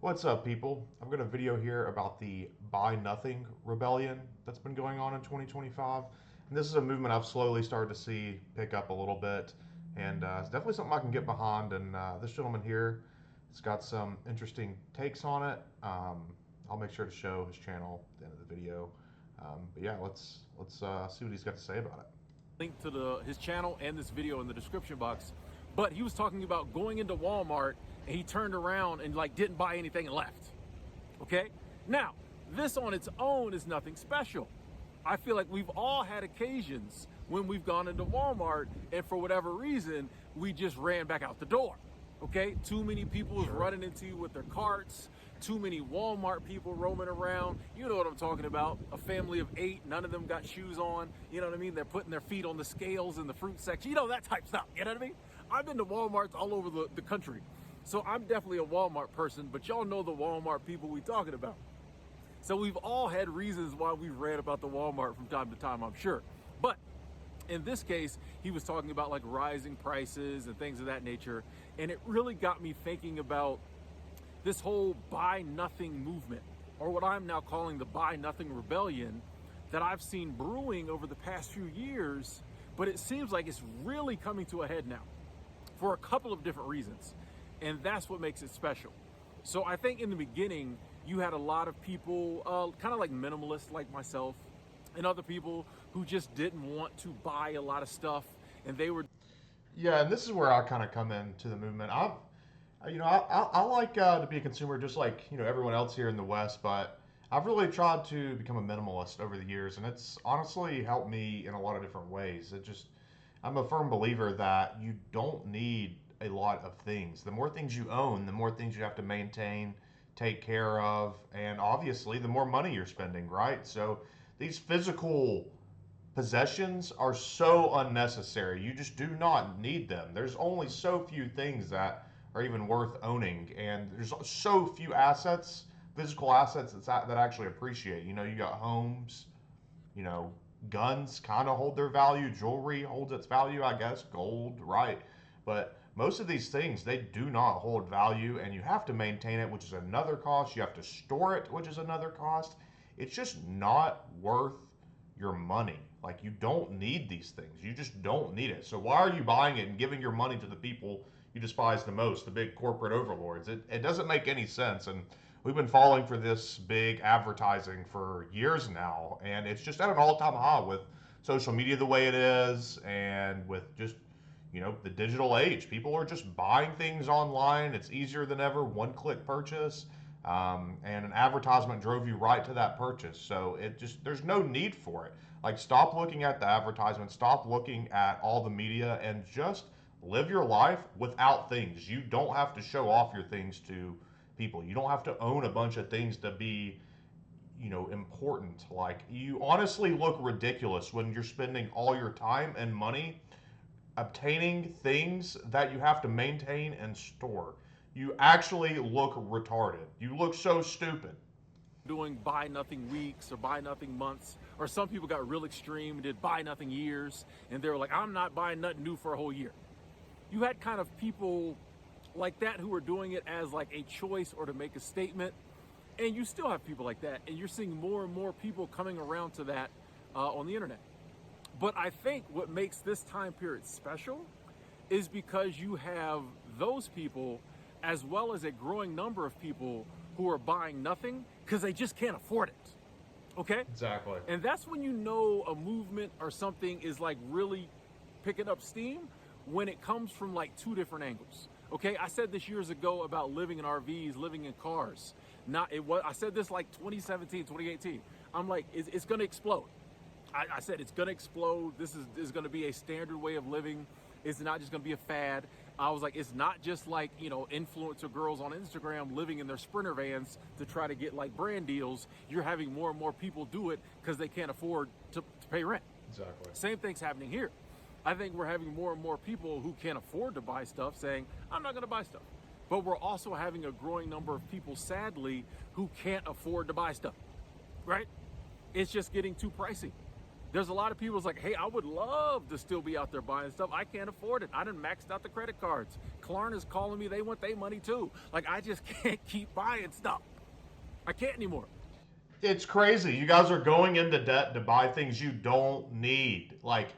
What's up, people? I've got a video here about the Buy Nothing rebellion that's been going on in 2025. And this is a movement I've slowly started to see pick up a little bit. And it's definitely something I can get behind. And this gentleman here has got some interesting takes on it. I'll make sure to show his channel at the end of the video. But yeah, let's see what he's got to say about it. Link to his channel and this video in the description box. But he was talking about going into Walmart and he turned around and didn't buy anything and left. Okay? Now, this on its own is nothing special. I feel like we've all had occasions when we've gone into Walmart and for whatever reason, we just ran back out the door. Okay? Too many people was running into you with their carts. Too many Walmart people roaming around. You know what I'm talking about. A family of 8, none of them got shoes on. You know what I mean? They're putting their feet on the scales in the fruit section. You know, that type stuff. You know what I mean? I've been to Walmarts all over the country. So I'm definitely a Walmart person, but y'all know the Walmart people we talking about. So we've all had reasons why we've read about the Walmart from time to time, I'm sure. But in this case, he was talking about rising prices and things of that nature. And it really got me thinking about this whole buy nothing movement, or what I'm now calling the buy nothing rebellion, that I've seen brewing over the past few years, but it seems like it's really coming to a head now for a couple of different reasons. And that's what makes it special. So I think in the beginning, you had a lot of people, kind of like minimalists like myself, and other people who just didn't want to buy a lot of stuff, and they were. Yeah, and this is where I kind of come into the movement. I like to be a consumer just like everyone else here in the West, but I've really tried to become a minimalist over the years, and it's honestly helped me in a lot of different ways. I'm a firm believer that you don't need a lot of things. The more things you own, the more things you have to maintain, take care of, and obviously the more money you're spending, right? So these physical possessions are so unnecessary. You just do not need them. There's only so few things that are even worth owning, and there's so few assets, physical assets that actually appreciate. You got homes, you know, guns kind of hold their value, jewelry holds its value, I guess, gold, right? But most of these things, they do not hold value, and you have to maintain it, which is another cost. You have to store it, which is another cost. It's just not worth your money. Like, you don't need these things. You just don't need it. So why are you buying it and giving your money to the people you despise the most, the big corporate overlords? It doesn't make any sense. And we've been falling for this big advertising for years now, and it's just at an all-time high with social media the way it is, and with just the digital age. People are just buying things online. It's easier than ever, one-click purchase, and an advertisement drove you right to that purchase. So there's no need for it. Like, stop looking at the advertisement, stop looking at all the media, and just live your life without things. You don't have to show off your things to people. You don't have to own a bunch of things to be important. Like, you honestly look ridiculous when you're spending all your time and money obtaining things that you have to maintain and store. You actually look retarded. You look so stupid. Doing buy nothing weeks or buy nothing months, or some people got real extreme and did buy nothing years, and they were like, I'm not buying nothing new for a whole year. You had kind of people like that who were doing it as like a choice or to make a statement, and you still have people like that, and you're seeing more and more people coming around to that on the internet. But I think what makes this time period special is because you have those people as well as a growing number of people who are buying nothing because they just can't afford it. Okay? Exactly. And that's when you know a movement or something is really picking up steam, when it comes from two different angles. Okay? I said this years ago about living in RVs, living in cars. I said this 2017, 2018. I'm like, it's going to explode. I said it's going to explode. This is going to be a standard way of living. It's not just going to be a fad. I was like, it's not just influencer girls on Instagram living in their Sprinter vans to try to get brand deals. You're having more and more people do it because they can't afford to pay rent. Exactly. Same thing's happening here. I think we're having more and more people who can't afford to buy stuff saying, I'm not going to buy stuff. But we're also having a growing number of people, sadly, who can't afford to buy stuff, right? It's just getting too pricey. There's a lot of people that's like, hey, I would love to still be out there buying stuff. I can't afford it. I done maxed out the credit cards. Klarna's calling me. They want their money too. Like, I just can't keep buying stuff. I can't anymore. It's crazy. You guys are going into debt to buy things you don't need. Like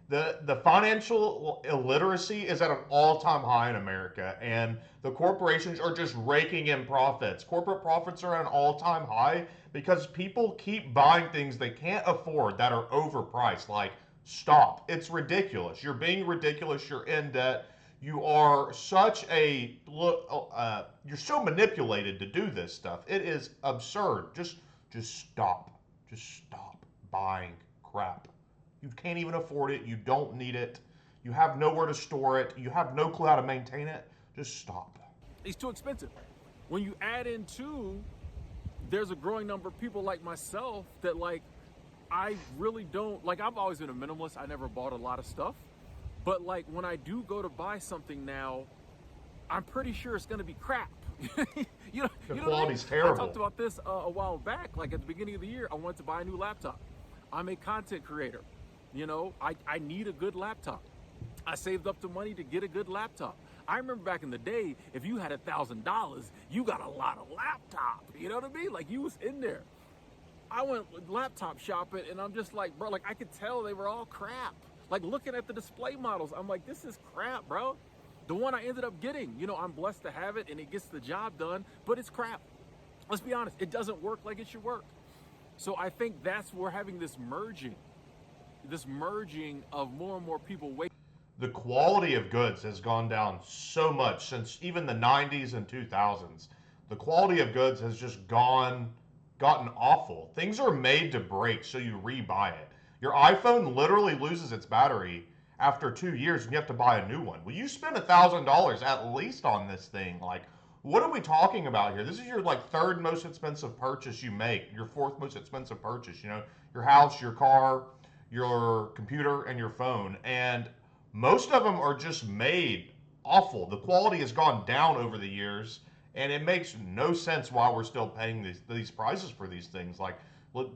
the financial illiteracy is at an all-time high in America, and the corporations are just raking in profits. Corporate profits are at an all-time high because people keep buying things they can't afford that are overpriced. Like, stop. It's ridiculous. You're being ridiculous. You're in debt. You are such a you're so manipulated to do this stuff. It is absurd. Just stop. Just stop buying crap. You can't even afford it. You don't need it. You have nowhere to store it. You have no clue how to maintain it. Just stop. It's too expensive. When you add in too, there's a growing number of people like myself that like, I really don't, like I've always been a minimalist. I never bought a lot of stuff. But like when I do go to buy something now, I'm pretty sure it's gonna be crap. The quality's terrible. I talked about this a while back. Like at the beginning of the year, I wanted to buy a new laptop. I'm a content creator. I need a good laptop. I saved up the money to get a good laptop. I remember back in the day, if you had $1,000, you got a lot of laptop. You know what I mean? Like you was in there. I went laptop shopping and I'm just like, bro, like I could tell they were all crap. Like looking at the display models, I'm like, this is crap, bro. The one I ended up getting, I'm blessed to have it and it gets the job done, but it's crap. Let's be honest, it doesn't work like it should work. So I think that's where we're having this merging of more and more people waking. The quality of goods has gone down so much since even the 90s and 2000s. The quality of goods has just gotten awful. Things are made to break, so you rebuy it. Your iPhone literally loses its battery after 2 years and you have to buy a new one. Well, you spend $1,000 at least on this thing. Like, what are we talking about here? This is your like third most expensive purchase you make, your fourth most expensive purchase. Your house, your car, your computer, and your phone. And most of them are just made awful. The quality has gone down over the years, and it makes no sense why we're still paying these prices for these things. Like, it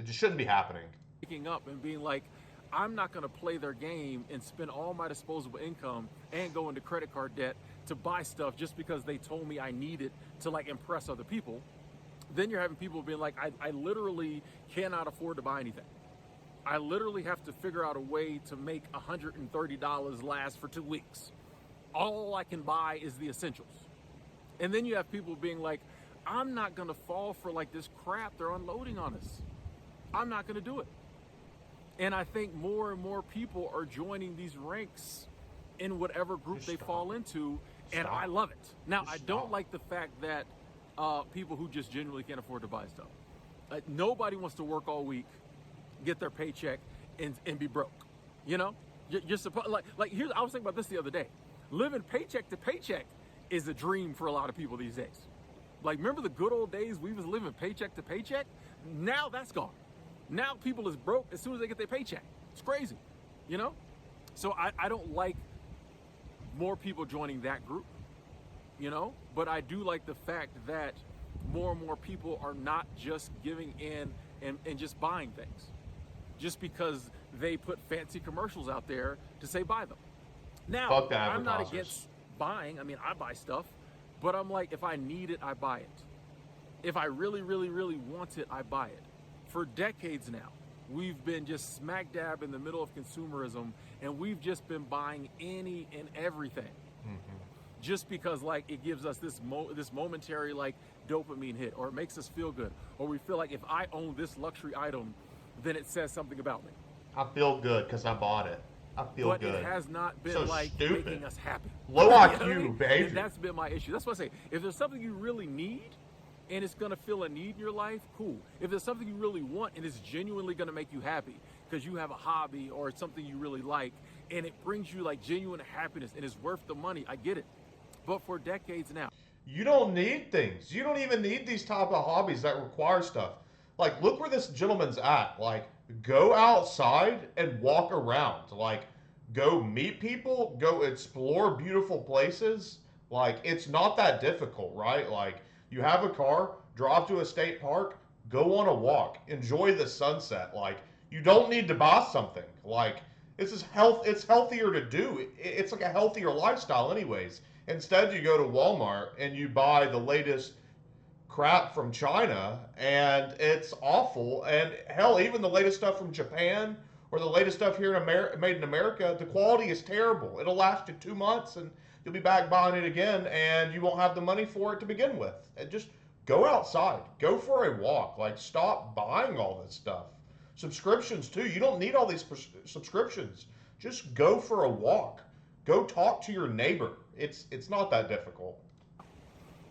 just shouldn't be happening. Waking up and being like, I'm not going to play their game and spend all my disposable income and go into credit card debt to buy stuff just because they told me I need it to like impress other people. Then you're having people being like, I literally cannot afford to buy anything. I literally have to figure out a way to make $130 last for 2 weeks. All I can buy is the essentials. And then you have people being like, I'm not going to fall for like this crap they're unloading on us. I'm not going to do it. And I think more and more people are joining these ranks in whatever group they fall into, and I love it. Now, I don't like the fact that people who just genuinely can't afford to buy stuff. Nobody wants to work all week, get their paycheck, and be broke. You're supposed like here's. I was thinking about this the other day. Living paycheck to paycheck is a dream for a lot of people these days. Like, remember the good old days we was living paycheck to paycheck? Now that's gone. Now people is broke as soon as they get their paycheck. It's crazy, So I don't like more people joining that group, but I do like the fact that more and more people are not just giving in and just buying things just because they put fancy commercials out there to say buy them. Now, I'm not against buying. I mean, I buy stuff, but I'm like, if I need it, I buy it. If I really, really, really want it, I buy it. For decades now, we've been just smack dab in the middle of consumerism, and we've just been buying any and everything, just because like it gives us this momentary like dopamine hit, or it makes us feel good, or we feel like if I own this luxury item, then it says something about me. I feel good because I bought it. I feel good. But it has not been so like stupid. Making us happy. Low IQ behavior. And that's been my issue. That's what I say. If there's something you really need, and it's going to fill a need in your life, cool. If there's something you really want and it's genuinely going to make you happy because you have a hobby or it's something you really like and it brings you like genuine happiness and it's worth the money, I get it. But for decades now, you don't need things. You don't even need these type of hobbies that require stuff. Like, look where this gentleman's at. Like, go outside and walk around. Like, go meet people, go explore beautiful places. Like, it's not that difficult, right? Like, you have a car, drive to a state park, go on a walk, enjoy the sunset. Like, You don't need to buy something. Like, this is health. It's healthier to do. It's like a healthier lifestyle, anyways. Instead, you go to Walmart and you buy the latest crap from China, and it's awful. And hell, even the latest stuff from Japan or the latest stuff here in America, made in America, the quality is terrible. It'll last you 2 months, and you'll be back buying it again, and you won't have the money for it to begin with. And just go outside, go for a walk. Like, stop buying all this stuff. Subscriptions too. You don't need all these subscriptions. Just go for a walk. Go talk to your neighbor. It's not that difficult.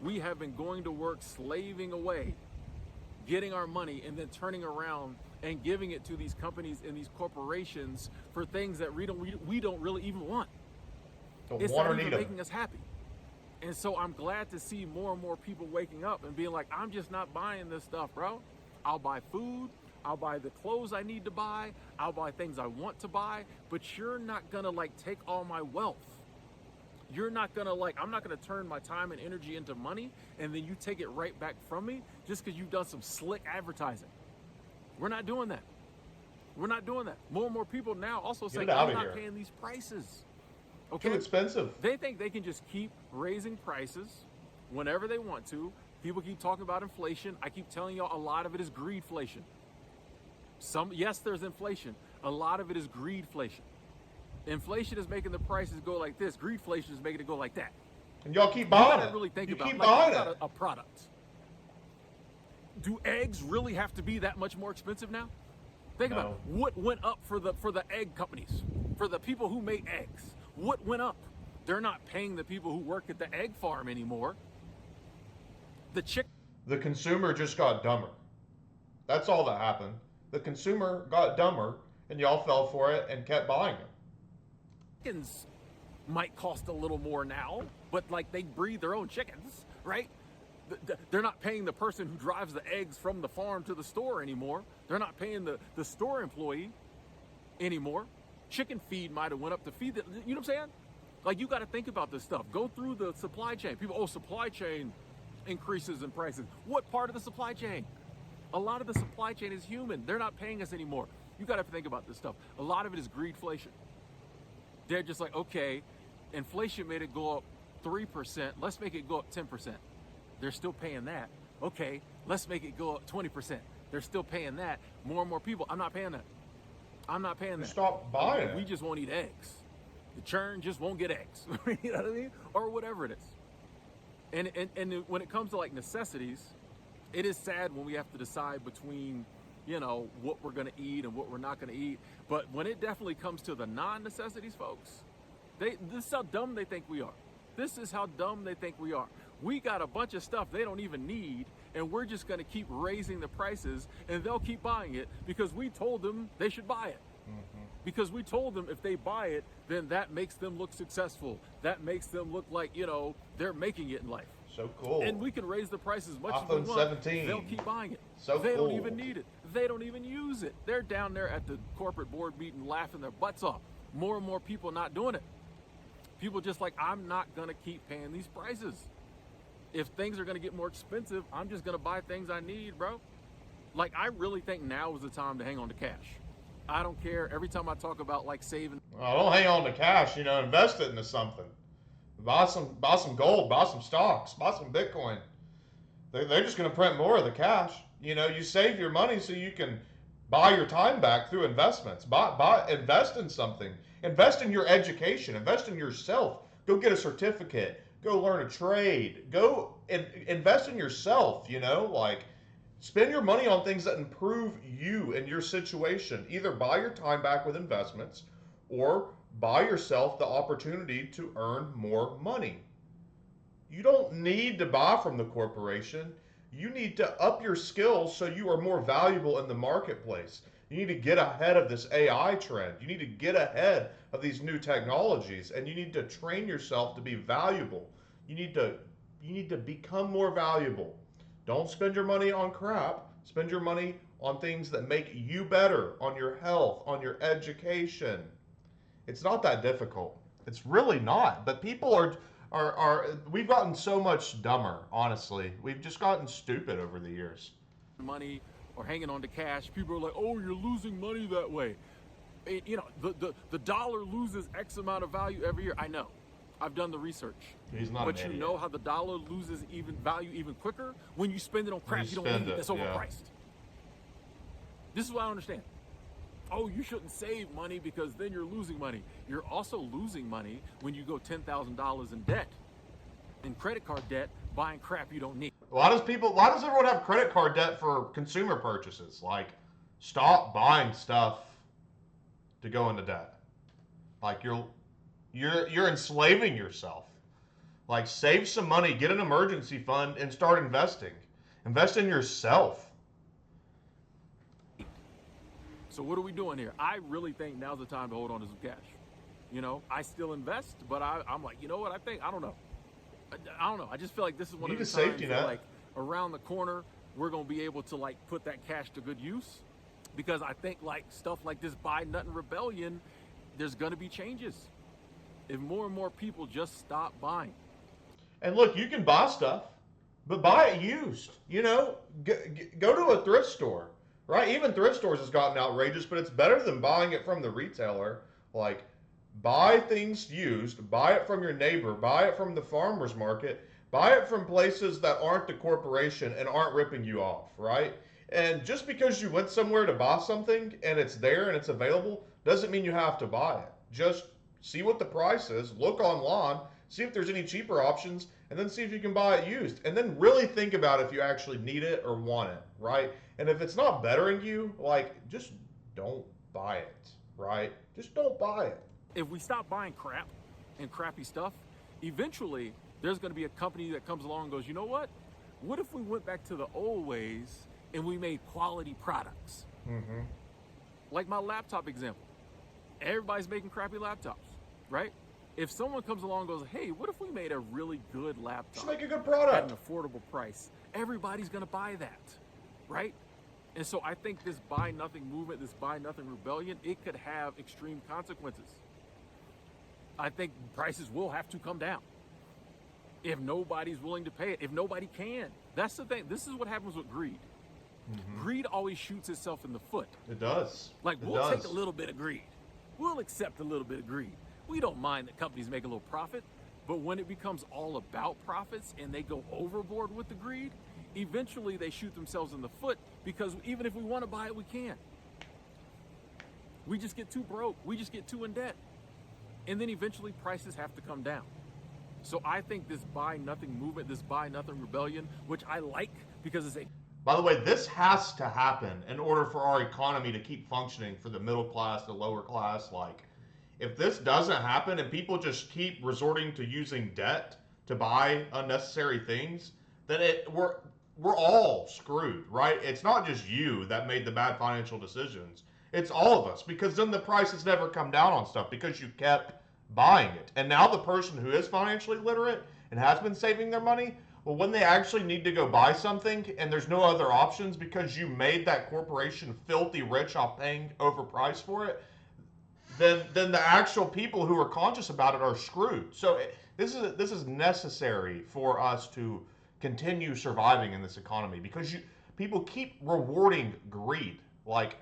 We have been going to work, slaving away, getting our money, and then turning around and giving it to these companies and these corporations for things that we don't really even want. It's not even making us happy. And so I'm glad to see more and more people waking up and being like, I'm just not buying this stuff, bro. I'll buy food. I'll buy the clothes I need to buy. I'll buy things I want to buy. But you're not going to like take all my wealth. You're not going to like, I'm not going to turn my time and energy into money and then you take it right back from me just because you've done some slick advertising. We're not doing that. We're not doing that. More and more people now also say, I'm not paying these prices. Okay? Too expensive. They think they can just keep raising prices whenever they want to. People keep talking about inflation. I keep telling y'all a lot of it is greedflation. Yes, there's inflation. A lot of it is greedflation. Inflation is making the prices go like this. Greedflation is making it go like that. And y'all keep buying it. Really think you about keep buying it. A product. Do eggs really have to be that much more expensive now? Think about it. What went up for the egg companies, for the people who make eggs? What went up? They're not paying the people who work at the egg farm anymore. The consumer just got dumber. That's all that happened. The consumer got dumber, and y'all fell for it and kept buying it. Chickens might cost a little more now, but like they breed their own chickens, right? They're not paying the person who drives the eggs from the farm to the store anymore. They're not paying the store employee anymore. Chicken feed might have went up to feed the, you know what I'm saying? Like, you got to think about this stuff. Go through the supply chain. People, supply chain increases in prices. What part of the supply chain? A lot of the supply chain is human. They're not paying us anymore. You got to think about this stuff. A lot of it is greedflation. They're just like, okay, inflation made it go up 3%. Let's make it go up 10%. They're still paying that. Okay, let's make it go up 20%. They're still paying that. More and more people. I'm not paying that. I'm not paying that. Stop buying it. We just won't eat eggs. The churn just won't get eggs. You know what I mean? Or whatever it is. And when it comes to like necessities, it is sad when we have to decide between, you know, what we're going to eat and what we're not going to eat. But when it definitely comes to the non-necessities, folks, this is how dumb they think we are. This is how dumb they think we are. We got a bunch of stuff they don't even need, and we're just going to keep raising the prices, and they'll keep buying it because we told them they should buy it. Mm-hmm. Because we told them if they buy it, then that makes them look successful. That makes them look like, you know, they're making it in life. So cool. And we can raise the price as much as iPhone we want. 17. They'll keep buying it. So they cool. don't even need it. They don't even use it. They're down there at the corporate board meeting laughing their butts off. More and more people not doing it. People just like, I'm not going to keep paying these prices. If things are going to get more expensive, I'm just going to buy things I need, bro. Like, I really think now is the time to hang on to cash. I don't care. Every time I talk about like saving. Oh, don't hang on to cash, you know, invest it into something. Buy some gold, buy some stocks, buy some Bitcoin. They're just going to print more of the cash. You know, you save your money so you can buy your time back through investments. Invest in something. Invest in your education. Invest in yourself. Go get a certificate. Go learn a trade. Go invest in yourself, you know, like spend your money on things that improve you and your situation. Either buy your time back with investments or buy yourself the opportunity to earn more money. You don't need to buy from the corporation. You need to up your skills so you are more valuable in the marketplace. You need to get ahead of this AI trend. You need to get ahead of these new technologies, and you need to train yourself to be valuable. You need to become more valuable. Don't spend your money on crap. Spend your money on things that make you better, on your health, on your education. It's not that difficult. It's really not. But people are we've gotten so much dumber, honestly. We've just gotten stupid over the years. Money or hanging on to cash, people are like, oh, you're losing money that way. You know, the dollar loses X amount of value every year. I know. I've done the research. He's not But an you idiot. know how the dollar loses even value even quicker? When you spend it on crap you you don't spend need it, that's yeah. overpriced. This is what I understand. Oh, you shouldn't save money because then you're losing money. You're also losing money when you go $10,000 in debt, in credit card debt, buying crap you don't need. Why does everyone have credit card debt for consumer purchases? Like, stop buying stuff to go into debt. Like, you're enslaving yourself. Like, save some money, get an emergency fund, and start investing. Invest in yourself. So what are we doing here? I really think now's the time to hold on to some cash. You know, I still invest, but I'm like, you know what? I don't know. I don't know. I just feel like this is one of need the a times safety that, net. like, around the corner, we're going to be able to, like, put that cash to good use. Because I think, like, stuff like this Buy Nothing Rebellion, there's going to be changes. If more and more people just stop buying. And look, you can buy stuff, but buy it used. You know, go to a thrift store, right? Even thrift stores has gotten outrageous, but it's better than buying it from the retailer. Like, buy things used, buy it from your neighbor, buy it from the farmer's market, buy it from places that aren't the corporation and aren't ripping you off, right? And just because you went somewhere to buy something and it's there and it's available doesn't mean you have to buy it. Just see what the price is, look online, see if there's any cheaper options, and then see if you can buy it used. And then really think about if you actually need it or want it, right? And if it's not bettering you, like, just don't buy it, right? Just don't buy it. If we stop buying crap and crappy stuff, eventually there's going to be a company that comes along and goes, you know what? What if we went back to the old ways and we made quality products? Mm-hmm. Like my laptop example. Everybody's making crappy laptops, right? If someone comes along and goes, hey, what if we made a really good laptop Just make a good at product. an affordable price? Everybody's going to buy that, right? And so I think this Buy Nothing movement, this Buy Nothing rebellion, it could have extreme consequences. I think prices will have to come down if nobody's willing to pay it, if nobody can. That's the thing. This is what happens with greed. Mm-hmm. Greed always shoots itself in the foot. It does. Like, It we'll does. take a little bit of greed. We'll accept a little bit of greed. We don't mind that companies make a little profit, but when it becomes all about profits and they go overboard with the greed, eventually they shoot themselves in the foot, because even if we want to buy it, we can't. We just get too broke. We just get too in debt. And then eventually prices have to come down. So I think this Buy Nothing movement, this Buy Nothing rebellion, which I like because it's a By the way, this has to happen in order for our economy to keep functioning for the middle class, the lower class. Like, if this doesn't happen and people just keep resorting to using debt to buy unnecessary things, then we're all screwed, right? It's not just you that made the bad financial decisions. It's all of us, because then the prices never come down on stuff because you kept buying it. And now the person who is financially literate and has been saving their money, well, when they actually need to go buy something and there's no other options because you made that corporation filthy rich off paying overpriced for it, then the actual people who are conscious about it are screwed. So this is necessary for us to continue surviving in this economy, because people keep rewarding greed. Like,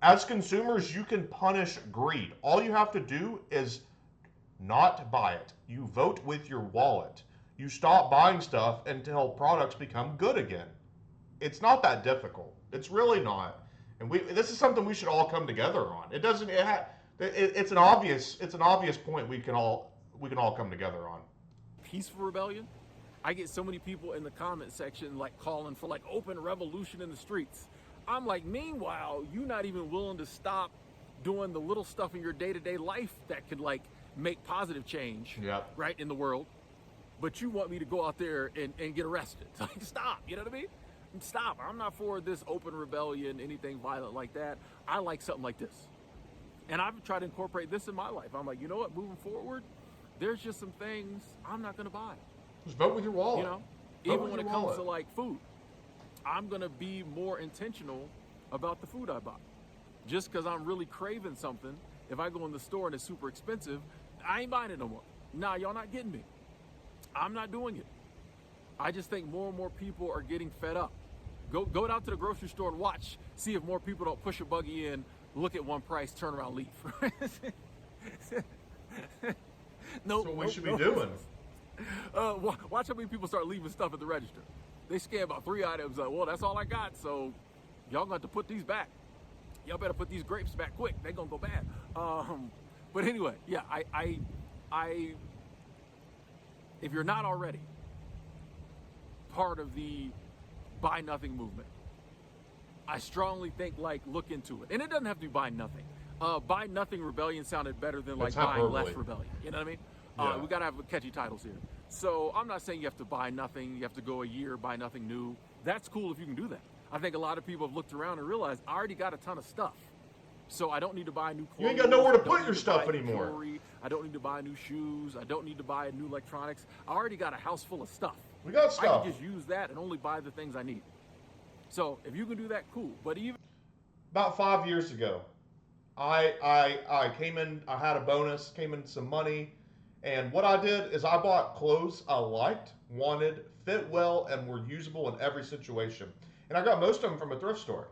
as consumers, you can punish greed. All you have to do is not buy it. You vote with your wallet. You stop buying stuff until products become good again. It's not that difficult. It's really not. And this is something we should all come together on. It's an obvious point we can all come together on. peaceful rebellion. I get so many people in the comment section like calling for like open revolution in the streets. I'm like, meanwhile, you're not even willing to stop doing the little stuff in your day-to-day life that could like make positive change, right, in the world. But you want me to go out there and get arrested. Like, stop, you know what I mean? Stop. I'm not for this open rebellion, anything violent like that. I like something like this. And I've tried to incorporate this in my life. I'm like, you know what, moving forward, there's just some things I'm not going to buy. Just vote with your wallet. You know, even when it comes to like food, I'm going to be more intentional about the food I buy. Just because I'm really craving something, if I go in the store and it's super expensive, I ain't buying it no more. Nah, y'all not getting me. I'm not doing it. I just think more and more people are getting fed up. Go down to the grocery store and watch. See if more people don't push a buggy in, look at one price, turn around, leave. That's what we should be doing. Watch how many people start leaving stuff at the register. They scan about 3 items. Well, that's all I got, so y'all got to put these back. Y'all better put these grapes back quick. They're gonna go bad. But anyway, yeah, I if you're not already part of the buy nothing movement, I strongly think, like, look into it. And it doesn't have to be buy nothing. Buy nothing rebellion sounded better than like buying less rebellion. You know what I mean? Yeah. We gotta have catchy titles here. So I'm not saying you have to buy nothing. You have to go a year, buy nothing new. That's cool if you can do that. I think a lot of people have looked around and realized I already got a ton of stuff. So I don't need to buy new clothes. You ain't got nowhere to put your stuff anymore. Jewelry. I don't need to buy new shoes. I don't need to buy new electronics. I already got a house full of stuff. We got I stuff. can just use that and only buy the things I need. So if you can do that, cool. But even About 5 years ago, I came in, I had a bonus, came in some money, and what I did is I bought clothes I liked, wanted, fit well, and were usable in every situation. And I got most of them from a thrift store.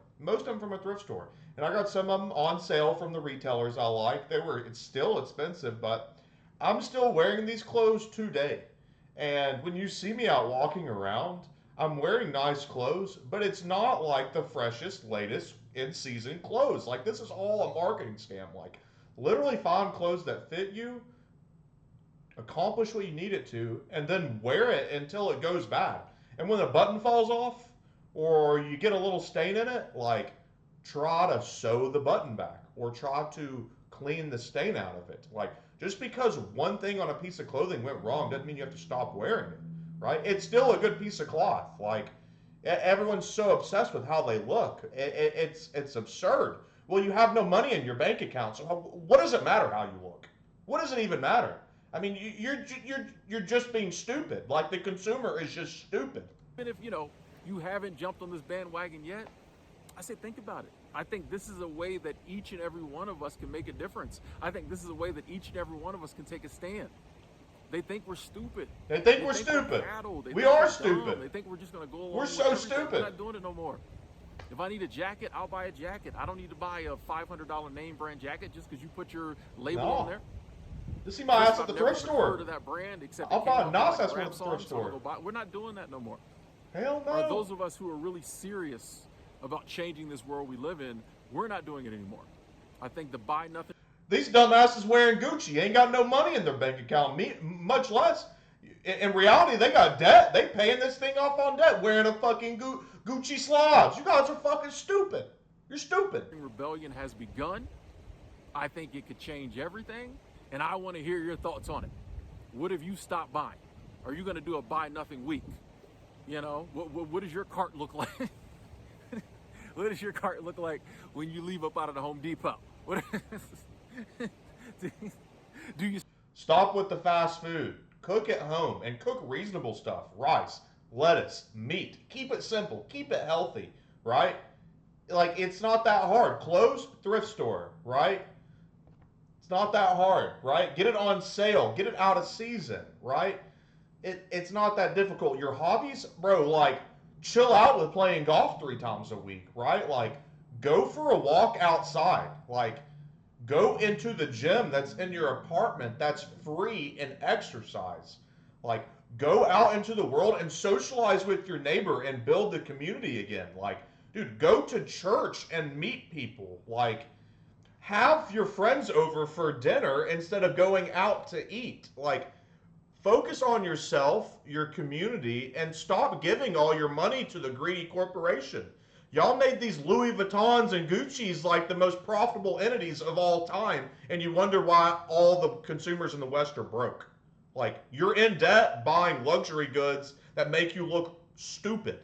And I got some of them on sale from the retailers I like. It's still expensive, but I'm still wearing these clothes today. And when you see me out walking around, I'm wearing nice clothes, but it's not like the freshest, latest in-season clothes. Like, this is all a marketing scam. Like, literally find clothes that fit you, accomplish what you need it to, and then wear it until it goes bad. And when the button falls off, or you get a little stain in it, like, try to sew the button back, or try to clean the stain out of it. Like, just because one thing on a piece of clothing went wrong doesn't mean you have to stop wearing it, right? It's still a good piece of cloth. Like, everyone's so obsessed with how they look. It's absurd. Well, you have no money in your bank account, so what does it matter how you look? What does it even matter? I mean, you're just being stupid. Like, the consumer is just stupid. if you haven't jumped on this bandwagon yet, I say think about it. I think this is a way that each and every one of us can make a difference. I think this is a way that each and every one of us can take a stand. They think we're stupid. They think we're stupid. We are stupid. They think we're just going to go along. We're with so everything. stupid. We're not doing it no more. If I need a jacket, I'll buy a jacket. I don't need to buy a $500 name brand jacket just because you put your label on there. You see my ass at the thrift store. To that brand, except I'll buy a NOS at the thrift store. We're not doing that no more. Hell no. Or those of us who are really serious about changing this world we live in, we're not doing it anymore. I think the buy nothing. These dumbasses wearing Gucci ain't got no money in their bank account, much less. In reality, they got debt. They paying this thing off on debt, wearing a fucking Gucci slides. You guys are fucking stupid. You're stupid. Rebellion has begun. I think it could change everything, and I want to hear your thoughts on it. What have you stopped buying? Are you going to do a buy nothing week? What does your cart look like? What does your cart look like when you leave up out of the Home Depot? Do you stop with the fast food? Cook at home and cook reasonable stuff. Rice, lettuce, meat. Keep it simple. Keep it healthy, right? Like, it's not that hard. Clothes, thrift store, right? It's not that hard, right? Get it on sale. Get it out of season, right? It's not that difficult. Your hobbies, bro, like, chill out with playing golf 3 times a week, right? Like, go for a walk outside. Like, go into the gym that's in your apartment that's free and exercise. Like, go out into the world and socialize with your neighbor and build the community again. Like, dude, go to church and meet people. Like, have your friends over for dinner instead of going out to eat. Like, focus on yourself, your community, and stop giving all your money to the greedy corporation. Y'all made these Louis Vuittons and Gucci's like the most profitable entities of all time, and you wonder why all the consumers in the West are broke. Like, you're in debt buying luxury goods that make you look stupid.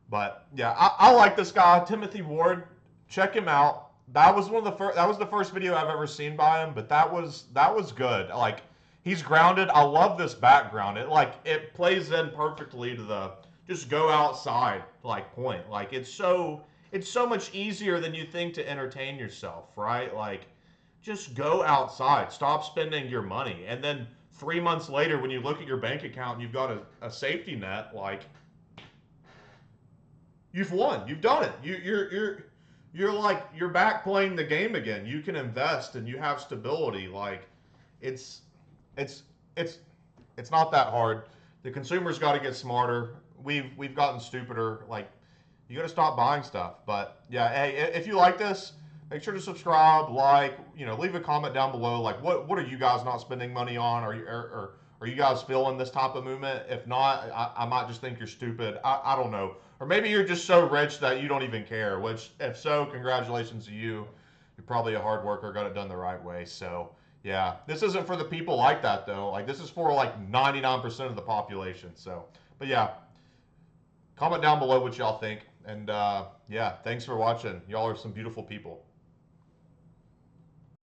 But yeah, I like this guy, Timothy Ward. Check him out. That was the first video I've ever seen by him, but that was good. Like, he's grounded. I love this background. It plays in perfectly to the just go outside point. Like, it's so much easier than you think to entertain yourself, right? Like, just go outside. Stop spending your money, and then 3 months later, when you look at your bank account and you've got a safety net, like you've won, you've done it. You're like you're back playing the game again. You can invest and you have stability. Like it's it's it's it's not that hard. The consumer's got to get smarter. We've gotten stupider. Like you got to stop buying stuff. But yeah, hey, if you like this, make sure to subscribe, like, leave a comment down below. Like, what are you guys not spending money on? Or are you guys feeling this type of movement? If not, I might just think you're stupid. I don't know. Or maybe you're just so rich that you don't even care. Which, if so, congratulations to you. You're probably a hard worker, got it done the right way. So yeah, this isn't for the people like that though. Like this is for like 99% of the population. So, but yeah, comment down below what y'all think. And yeah, thanks for watching. Y'all are some beautiful people.